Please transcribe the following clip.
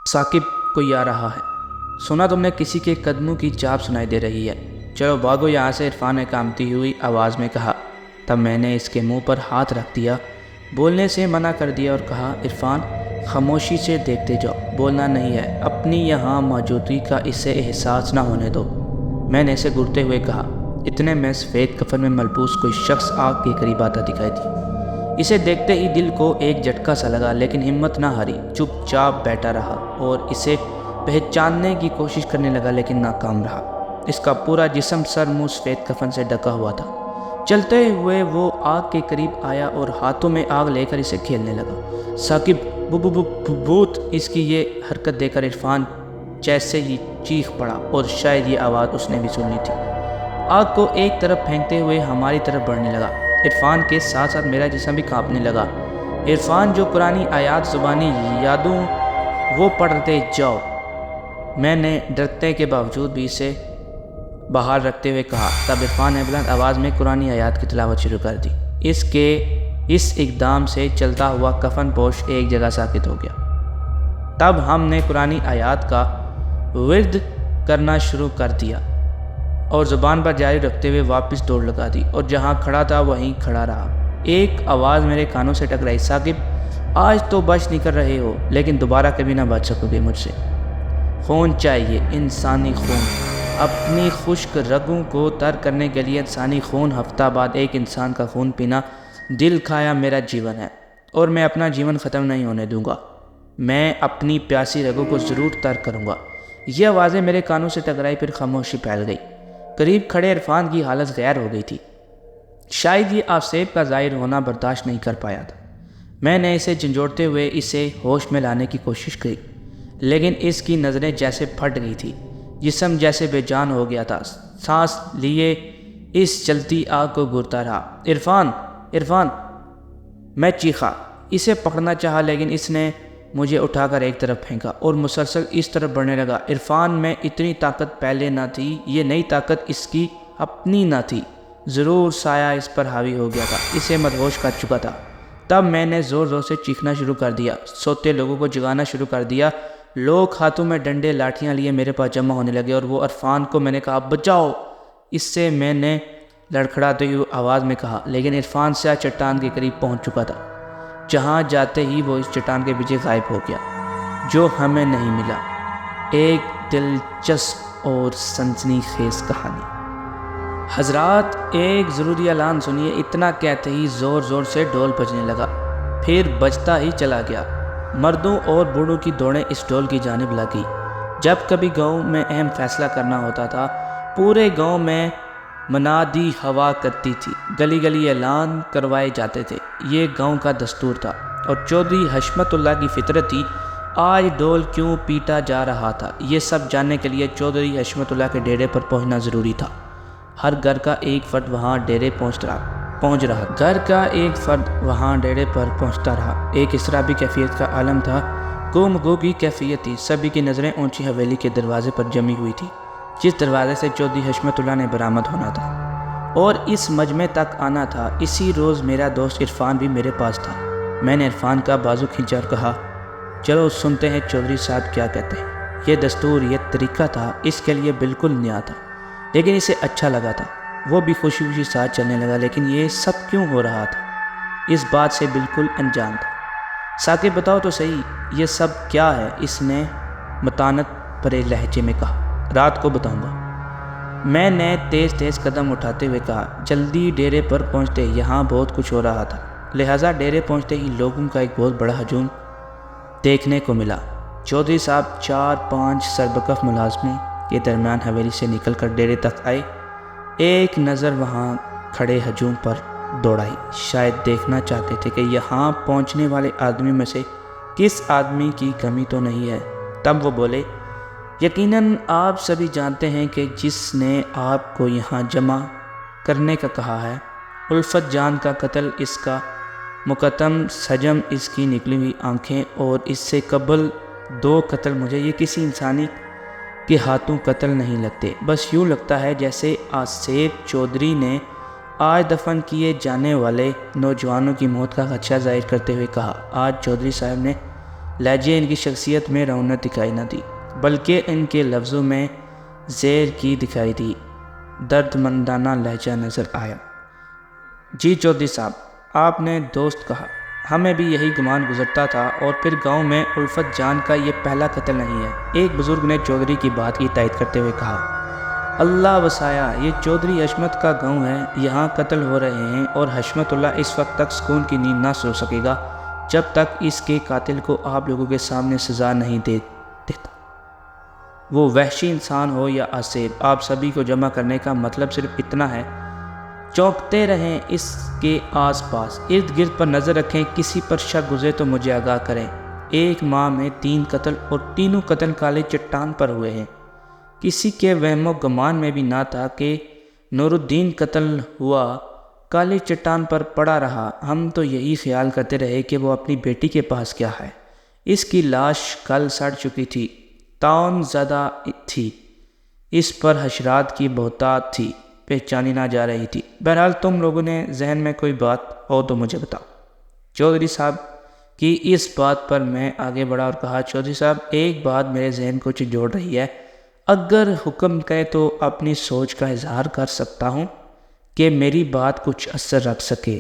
ثاقب کوئی آ رہا ہے۔ سنا تم نے کسی کے قدموں کی چاپ سنائی دے رہی ہے، چلو بھاگو یہاں سے، عرفان نے کانپتی ہوئی آواز میں کہا۔ تب میں نے اس کے منہ پر ہاتھ رکھ دیا، بولنے سے منع کر دیا اور کہا، عرفان خاموشی سے دیکھتے جاؤ، بولنا نہیں ہے، اپنی یہاں موجودگی کا اسے احساس نہ ہونے دو۔ میں نے اسے گھورتے ہوئے کہا۔ اتنے میں سفید کفن میں ملبوس کوئی شخص آگ کے قریب آتا دکھائی دی۔ اسے دیکھتے ہی دل کو ایک جھٹکا سا لگا، لیکن ہمت نہ ہاری، چپ چاپ بیٹھا رہا اور اسے پہچاننے کی کوشش کرنے لگا، لیکن ناکام رہا۔ اس کا پورا جسم سر منہ سفید کفن سے ڈھکا ہوا تھا۔ چلتے ہوئے وہ آگ کے قریب آیا اور ہاتھوں میں آگ لے کر اسے کھیلنے لگا۔ ثاقب بھوت! اس کی یہ حرکت دیکھ کر عرفان جیسے ہی چیخ پڑا، اور شاید یہ آواز اس نے بھی سنی تھی۔ آگ کو ایک طرف پھینکتے ہوئے ہماری طرف بڑھنے لگا۔ عرفان کے ساتھ ساتھ میرا جسم بھی کانپنے لگا۔ عرفان جو قرآنی آیات زبانی یادوں وہ پڑھتے جاؤ، میں نے ڈرتے کے باوجود بھی اسے باہر رکھتے ہوئے کہا۔ تب عرفان نے بلند آواز میں قرآنی آیات کی تلاوت شروع کر دی۔ اس اقدام سے چلتا ہوا کفن پوش ایک جگہ ساکت ہو گیا۔ تب ہم نے قرآنی آیات کا ورد کرنا شروع کر دیا اور زبان پر جاری رکھتے ہوئے واپس دوڑ لگا دی، اور جہاں کھڑا تھا وہیں کھڑا رہا۔ ایک آواز میرے کانوں سے ٹکرائی، ثاقب آج تو بچ نکل رہے ہو، لیکن دوبارہ کبھی نہ بچ سکو گے مجھ سے۔ خون چاہیے، انسانی خون۔ اپنی خشک رگوں کو تر کرنے کے لیے انسانی خون، ہفتہ بعد ایک انسان کا خون پینا دل کھایا میرا جیون ہے، اور میں اپنا جیون ختم نہیں ہونے دوں گا۔ میں اپنی پیاسی رگوں کو ضرور تر کروں گا۔ یہ آوازیں میرے کانوں سے ٹکرائی، پھر خاموشی پھیل گئی۔ قریب کھڑے عرفان کی حالت غیر ہو گئی تھی، شاید یہ آفسیب کا ظاہر ہونا برداشت نہیں کر پایا تھا۔ میں نے اسے جھنجھوڑتے ہوئے اسے ہوش میں لانے کی کوشش کی، لیکن اس کی نظریں جیسے پھٹ گئی تھی، جسم جیسے بے جان ہو گیا تھا۔ سانس لیے اس چلتی آگ کو گھورتا رہا۔ عرفان! عرفان! میں چیخا، اسے پکڑنا چاہا، لیکن اس نے مجھے اٹھا کر ایک طرف پھینکا اور مسلسل اس طرف بڑھنے لگا۔ عرفان میں اتنی طاقت پہلے نہ تھی، یہ نئی طاقت اس کی اپنی نہ تھی، ضرور سایہ اس پر حاوی ہو گیا تھا، اسے مدہوش کر چکا تھا۔ تب میں نے زور زور سے چیخنا شروع کر دیا، سوتے لوگوں کو جگانا شروع کر دیا۔ لوگ ہاتھوں میں ڈنڈے لاٹھیاں لیے میرے پاس جمع ہونے لگے، اور وہ عرفان کو میں نے کہا، بچاؤ! اس سے میں نے لڑکھڑاتے ہوئی آواز میں کہا، لیکن عرفان سیاہ چٹان کے قریب پہنچ چکا تھا۔ جہاں جاتے ہی وہ اس چٹان کے پیچھے غائب ہو گیا، جو ہمیں نہیں ملا۔ ایک دلچسپ اور سنسنی خیز کہانی۔ حضرات، ایک ضروری اعلان سنیے۔ اتنا کہتے ہی زور زور سے ڈھول بجنے لگا، پھر بجتا ہی چلا گیا۔ مردوں اور بوڑھوں کی دوڑیں اس ڈھول کی جانب لگی۔ جب کبھی گاؤں میں اہم فیصلہ کرنا ہوتا تھا، پورے گاؤں میں منادی ہوا کرتی تھی، گلی گلی اعلان کروائے جاتے تھے۔ یہ گاؤں کا دستور تھا، اور چودھری حشمت اللہ کی فطرت تھی۔ آج ڈھول کیوں پیٹا جا رہا تھا، یہ سب جاننے کے لیے چودھری حشمت اللہ کے ڈیرے پر پہنچنا ضروری تھا۔ ہر گھر کا ایک فرد وہاں ڈیرے پہنچ رہا۔ ایک اضطرابی کیفیت کا عالم تھا، گو مگو کی کیفیت تھی۔ سبھی کی نظریں اونچی حویلی کے دروازے پر جمی ہوئی تھی، جس دروازے سے چودھری حشمت اللہ نے برآمد ہونا تھا اور اس مجمع تک آنا تھا۔ اسی روز میرا دوست عرفان بھی میرے پاس تھا۔ میں نے عرفان کا بازو کھینچا اور کہا، چلو سنتے ہیں چودھری صاحب کیا کہتے ہیں۔ یہ دستور، یہ طریقہ تھا، اس کے لیے بالکل نیا تھا، لیکن اسے اچھا لگا تھا۔ وہ بھی خوشی خوشی ساتھ چلنے لگا، لیکن یہ سب کیوں ہو رہا تھا، اس بات سے بالکل انجان تھا۔ ثاقب بتاؤ تو صحیح، یہ سب کیا ہے؟ اس نے متانت بھرے لہجے میں کہا۔ رات کو بتاؤں گا، میں نے تیز تیز قدم اٹھاتے ہوئے کہا۔ جلدی ڈیرے پر پہنچتے یہاں بہت کچھ ہو رہا تھا، لہٰذا ڈیرے پہنچتے ہی لوگوں کا ایک بہت بڑا ہجوم دیکھنے کو ملا۔ چودھری صاحب 4-5 سربکف ملازموں کے درمیان حویلی سے نکل کر ڈیرے تک آئے۔ ایک نظر وہاں کھڑے ہجوم پر دوڑائی، شاید دیکھنا چاہتے تھے کہ یہاں پہنچنے والے آدمی میں سے کس آدمی کی کمی تو نہیں ہے۔ تب وہ بولے، یقیناً آپ سبھی جانتے ہیں کہ جس نے آپ کو یہاں جمع کرنے کا کہا ہے، الفت جان کا قتل، اس کا مقدم سجم، اس کی نکلی ہوئی آنکھیں، اور اس سے قبل 2 قتل مجھے یہ کسی انسانی کے ہاتھوں قتل نہیں لگتے۔ بس یوں لگتا ہے جیسے آصف چودھری نے آج دفن کیے جانے والے نوجوانوں کی موت کا خدشہ ظاہر کرتے ہوئے کہا، آج چودھری صاحب نے لہجے ان کی شخصیت میں رونق دکھائی نہ دی، بلکہ ان کے لفظوں میں زیر کی دکھائی دی، درد مندانہ لہجہ نظر آیا۔ جی چودھری صاحب، آپ نے دوست کہا، ہمیں بھی یہی گمان گزرتا تھا، اور پھر گاؤں میں الفت جان کا یہ پہلا قتل نہیں ہے۔ ایک بزرگ نے چودھری کی بات کی تائید کرتے ہوئے کہا، اللہ وسایا، یہ چودھری حشمت کا گاؤں ہے، یہاں قتل ہو رہے ہیں، اور حشمت اللہ اس وقت تک سکون کی نیند نہ سو سکے گا جب تک اس کے قاتل کو آپ لوگوں کے سامنے سزا نہیں دیتا۔ وہ وحشی انسان ہو یا آصف، آپ سبھی کو جمع کرنے کا مطلب صرف اتنا ہے، چونکتے رہیں اس کے آس پاس، ارد گرد پر نظر رکھیں، کسی پر شک گزرے تو مجھے آگاہ کریں۔ ایک ماہ میں 3 قتل، اور تینوں قتل کالی چٹان پر ہوئے ہیں۔ کسی کے وہم و گمان میں بھی نہ تھا کہ نور الدین قتل ہوا کالی چٹان پر پڑا رہا۔ ہم تو یہی خیال کرتے رہے کہ وہ اپنی بیٹی کے پاس کیا ہے، اس کی لاش کل سڑ چکی تھی، طاعون زدہ تھی، اس پر حشرات کی بہتات تھی، پہچانی نہ جا رہی تھی۔ بہرحال تم لوگوں نے ذہن میں کوئی بات ہو تو مجھے بتاؤ۔ چودھری صاحب کی اس بات پر میں آگے بڑھا اور کہا، چودھری صاحب، ایک بات میرے ذہن کو جھنجھوڑ رہی ہے، اگر حکم کرے تو اپنی سوچ کا اظہار کر سکتا ہوں کہ میری بات کچھ اثر رکھ سکے۔